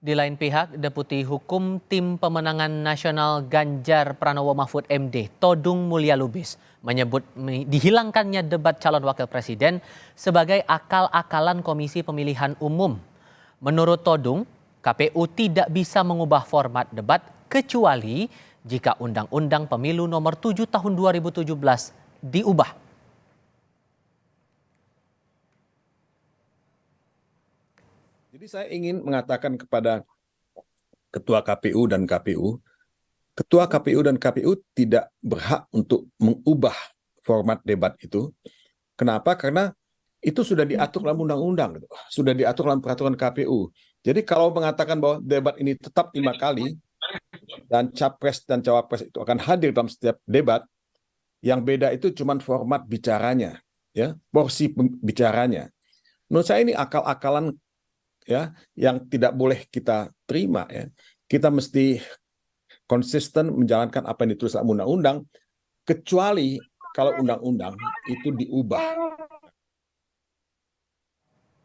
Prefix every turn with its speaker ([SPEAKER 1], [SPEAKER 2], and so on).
[SPEAKER 1] Di lain pihak, Deputi Hukum Tim Pemenangan Nasional Ganjar Pranowo Mahfud MD, Todung Mulya Lubis, menyebut dihilangkannya debat calon wakil presiden sebagai akal-akalan Komisi Pemilihan Umum. Menurut Todung, KPU tidak bisa mengubah format debat kecuali jika Undang-Undang Pemilu Nomor 7 Tahun 2017 diubah.
[SPEAKER 2] Jadi saya ingin mengatakan kepada Ketua KPU dan KPU, Ketua KPU dan KPU tidak berhak untuk mengubah format debat itu. Kenapa? Karena itu sudah diatur dalam undang-undang, sudah diatur dalam peraturan KPU. Jadi kalau mengatakan bahwa debat ini tetap 5 kali, dan capres dan cawapres itu akan hadir dalam setiap debat, yang beda itu cuma format bicaranya, ya, porsi bicaranya. Menurut saya ini akal-akalan, ya, yang tidak boleh kita terima, ya. Kita mesti konsisten menjalankan apa yang ditulis dalam undang-undang, kecuali kalau undang-undang itu diubah.